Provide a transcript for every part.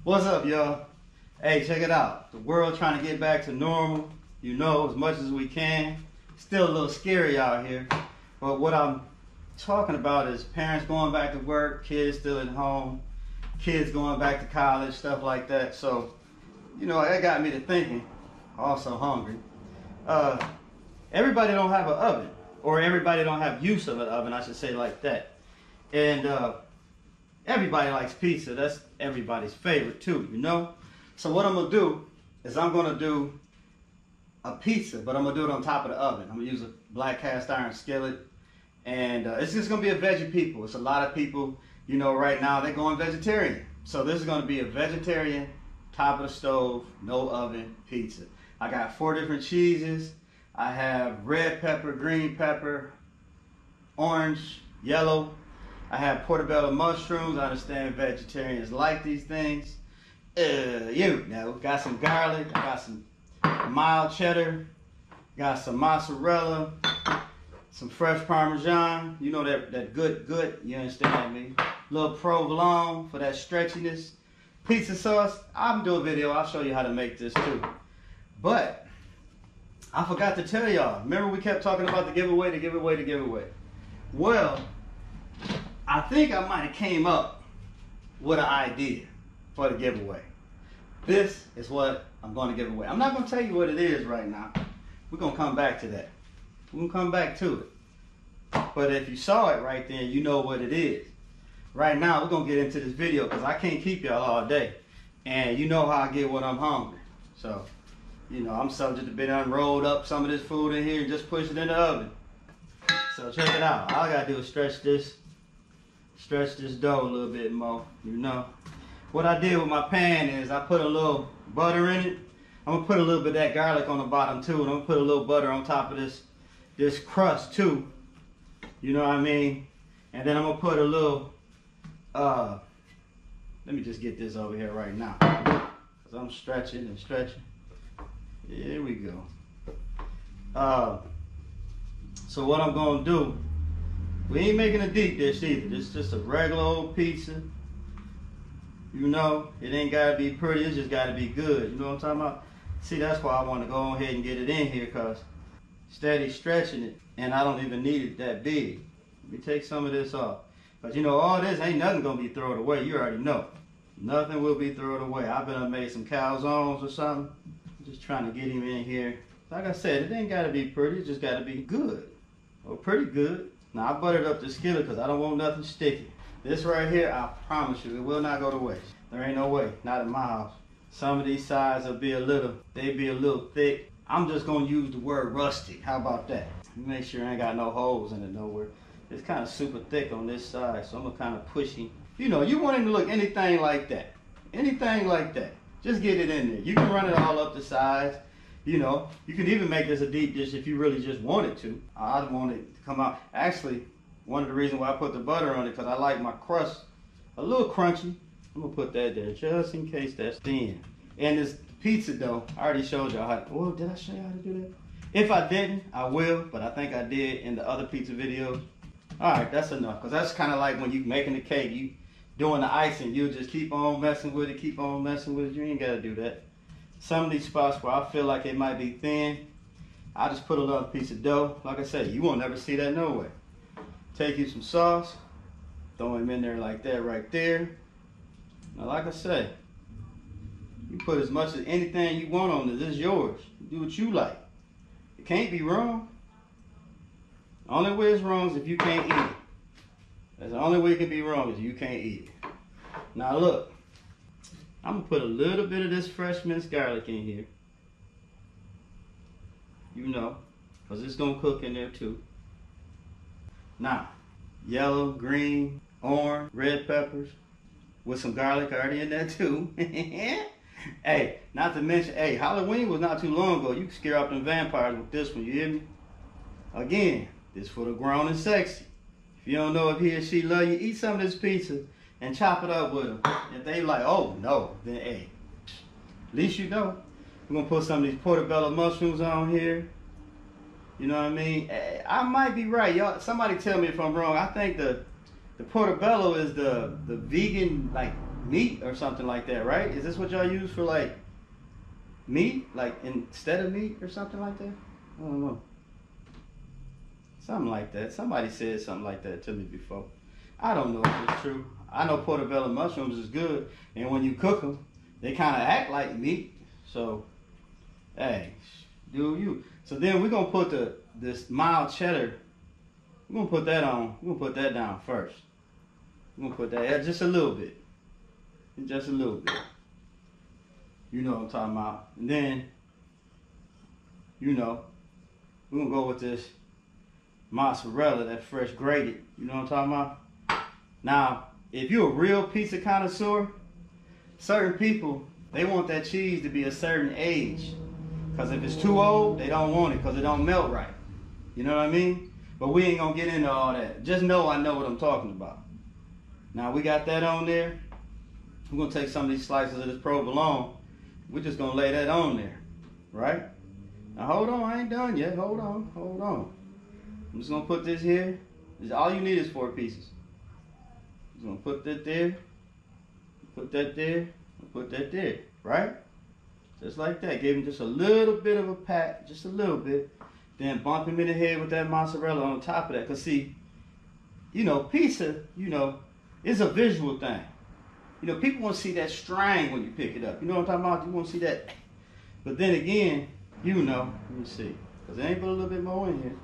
What's up, y'all? Hey, check it out. The world trying to get back to normal, you know, as much as we can. Still a little scary out here. But what I'm talking about is parents going back to work, kids still at home, kids going back to college, stuff like that. So, you know, that got me to thinking, also hungry. Everybody don't have an oven, or everybody don't have use of an oven, I should say like that. And everybody likes pizza. That's everybody's favorite too, you know? So what I'm gonna do is I'm gonna do a pizza, but I'm gonna do it on top of the oven. I'm gonna use a black cast iron skillet, and it's just gonna be a veggie people. It's a lot of people, you know, right now they're going vegetarian. So this is gonna be a vegetarian, top of the stove, no oven pizza. I got 4 different cheeses. I have red pepper, green pepper, orange, yellow. I have portobello mushrooms. I understand vegetarians like these things. You know, got some garlic. I got some mild cheddar. Got some mozzarella. Some fresh Parmesan. You know that good. You understand me? A little provolone for that stretchiness. Pizza sauce. I'm doing a video. I'll show you how to make this too. But I forgot to tell y'all. Remember we kept talking about the giveaway. Well, I think I might have came up with an idea for the giveaway. This is what I'm going to give away. I'm not going to tell you what it is right now. We're going to come back to that. We're going to come back to it. But if you saw it right then, you know what it is. Right now, we're going to get into this video because I can't keep y'all all day. And you know how I get when I'm hungry. So, you know, I'm subject to being unrolled up some of this food in here and just push it in the oven. So check it out. All I got to do is stretch this dough a little bit more, you know. What I did with my pan is I put a little butter in it. I'm gonna put a little bit of that garlic on the bottom too, and I'm gonna put a little butter on top of this crust too. You know what I mean? And then I'm gonna put a little, let me just get this over here right now. Cause I'm stretching and stretching. Here we go. So what I'm gonna do, we ain't making a deep dish either. This is just a regular old pizza. You know, it ain't gotta be pretty, it's just gotta be good. You know what I'm talking about? See, that's why I want to go ahead and get it in here, because steady stretching it, and I don't even need it that big. Let me take some of this off. Because you know, all this ain't nothing gonna be thrown away. You already know. Nothing will be thrown away. I've been made some calzones or something. I'm just trying to get him in here. Like I said, it ain't gotta be pretty, it just gotta be good. Or pretty good. Now I buttered up the skillet because I don't want nothing sticky. This right here, I promise you, it will not go to waste. There ain't no way, not in my house. Some of these sides will be a little thick. I'm just gonna use the word rusty. How about that? Make sure I ain't got no holes in it nowhere. It's kind of super thick on this side, so I'm gonna kind of push him. You know, you want him to look anything like that. Anything like that. Just get it in there. You can run it all up the sides. You know, you can even make this a deep dish if you really just wanted to. I want it to come out. Actually, one of the reasons why I put the butter on it, because I like my crust a little crunchy. I'm gonna put that there just in case that's thin. And this pizza dough, I already showed y'all how. Well, did I show you how to do that? If I didn't, I will, but I think I did in the other pizza videos. All right, that's enough, because that's kind of like when you making the cake, you doing the icing, you just keep on messing with it, keep on messing with it. You ain't gotta do that. Some of these spots where I feel like it might be thin, I just put a little piece of dough. Like I said, you won't never see that nowhere. Take you some sauce, throw him in there like that right there. Now, like I say, you put as much as anything you want on it. This is yours. Do what you like. It can't be wrong. The only way it's wrong is if you can't eat it. That's the only way it can be wrong is you can't eat it. Now look, I'm gonna put a little bit of this fresh minced garlic in here. You know, because it's gonna cook in there too. Now, yellow, green, orange, red peppers with some garlic already in there too. Hey, not to mention, hey, Halloween was not too long ago. You can scare off them vampires with this one, you hear me? Again, this for the grown and sexy. If you don't know if he or she love you, eat some of this pizza and chop it up with them. If they like, oh no, then hey, at least you know. We're gonna put some of these portobello mushrooms on here. You know what I mean? I might be right, y'all. Somebody tell me if I'm wrong. I think the portobello is the vegan, like meat or something like that, right? Is this what y'all use for like meat, like instead of meat or something like that? I don't know. Something like that. Somebody said something like that to me before. I don't know if it's true. I know portobello mushrooms is good, and when you cook them, they kind of act like meat. So, hey, do you? So then we're gonna put this mild cheddar. We're gonna put that on. We're gonna put that down first. We're gonna put that just a little bit. Just a little bit. You know what I'm talking about. And then, you know, we're gonna go with this mozzarella, that fresh grated. You know what I'm talking about? Now, if you're a real pizza connoisseur, certain people, they want that cheese to be a certain age. Because if it's too old, they don't want it because it don't melt right. You know what I mean? But we ain't gonna get into all that. Just know I know what I'm talking about. Now we got that on there. We're gonna take some of these slices of this provolone. We're just gonna lay that on there, right? Now hold on, I ain't done yet. Hold on, hold on. I'm just gonna put this here. All you need is 4 pieces. Just gonna put that there, put that there, put that there, right? Just like that. Gave him just a little bit of a pat, just a little bit. Then bump him in the head with that mozzarella on top of that. Cause see, you know, pizza, you know, is a visual thing. You know, people want to see that string when you pick it up. You know what I'm talking about? You want to see that. But then again, you know, let me see. Cause there ain't but a little bit more in here.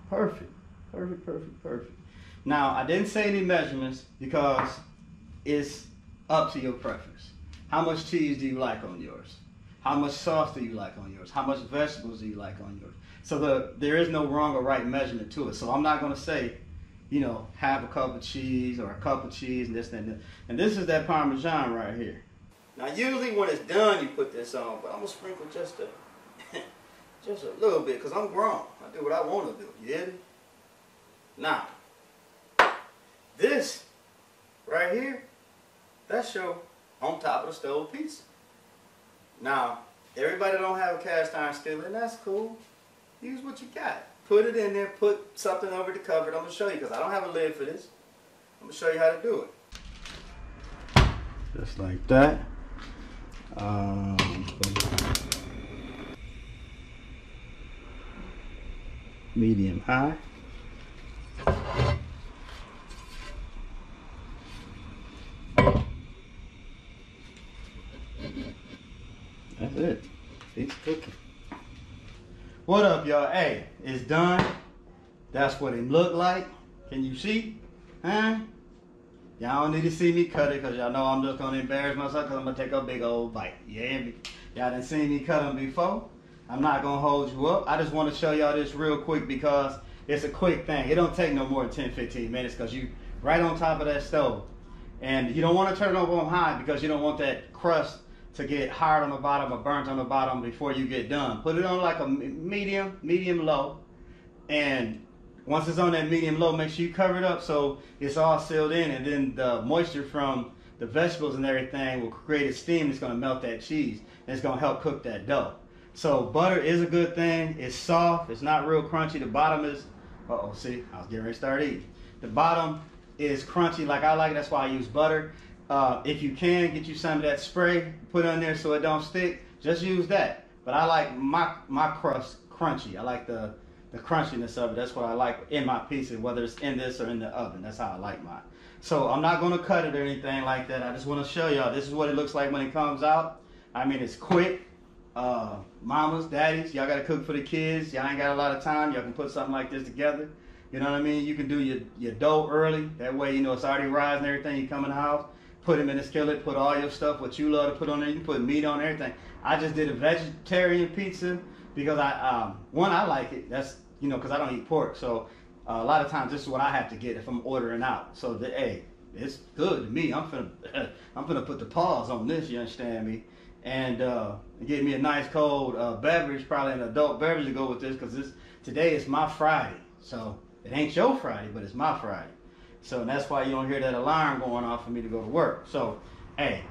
Perfect, perfect, perfect, perfect. Now, I didn't say any measurements because it's up to your preference. How much cheese do you like on yours? How much sauce do you like on yours? How much vegetables do you like on yours? So there is no wrong or right measurement to it. So I'm not going to say, you know, half a cup of cheese or a cup of cheese and this and that. And this is that Parmesan right here. Now, usually when it's done, you put this on, but I'm going to sprinkle just a little bit because I'm grown. I do what I want to do. You hear me? Now, this right here, that's your on top of the stove pizza. Now, everybody don't have a cast iron skillet, and that's cool. Use what you got. Put it in there, put something over to cover it. I'm going to show you because I don't have a lid for this. I'm going to show you how to do it. Just like that. Medium high. That's it. It's cooking. What up, y'all? Hey, it's done. That's what it looked like. Can you see? Huh? Y'all don't need to see me cut it because y'all know I'm just going to embarrass myself because I'm going to take a big old bite. Yeah, y'all done seen me cut them before. I'm not going to hold you up. I just want to show y'all this real quick because it's a quick thing. It don't take no more than 10-15 minutes because you right on top of that stove. And you don't want to turn it over on high because you don't want that crust to get hard on the bottom or burnt on the bottom before you get done. Put it on like a medium low. And once it's on that medium low, make sure you cover it up so it's all sealed in. And then the moisture from the vegetables and everything will create a steam that's going to melt that cheese. And it's going to help cook that dough. So butter is a good thing. It's soft. It's not real crunchy. The bottom is, uh-oh, see, I was getting ready to start eating. The bottom is crunchy like I like it. That's why I use butter. If you can, get you some of that spray, put on there so it don't stick. Just use that. But I like my crust crunchy. I like the crunchiness of it. That's what I like in my pizza, whether it's in this or in the oven. That's how I like mine. So I'm not going to cut it or anything like that. I just want to show y'all. This is what it looks like when it comes out. I mean, it's quick. Mamas, daddies, y'all got to cook for the kids. Y'all ain't got a lot of time. Y'all can put something like this together. You know what I mean? You can do your dough early. That way, you know, it's already rising and everything. You come in the house, put them in the skillet, put all your stuff, what you love to put on there. You can put meat on everything. I just did a vegetarian pizza because I like it. That's, you know, because I don't eat pork. So a lot of times this is what I have to get if I'm ordering out. So, hey, it's good to me. I'm finna put the pause on this, you understand me? And get me a nice cold beverage, probably an adult beverage to go with this because today is my Friday. So it ain't your Friday, but it's my Friday. So that's why you don't hear that alarm going off for me to go to work. So, hey,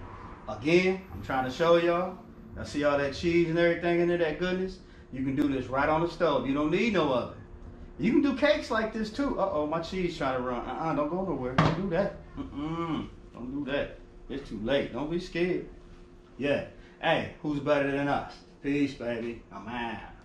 again, I'm trying to show y'all. I see all that cheese and everything in there, that goodness. You can do this right on the stove. You don't need no oven. You can do cakes like this too. Uh-oh, my cheese trying to run. Don't go nowhere. Don't do that. Don't do that. It's too late. Don't be scared. Yeah. Hey, who's better than us? Peace, baby. I'm out.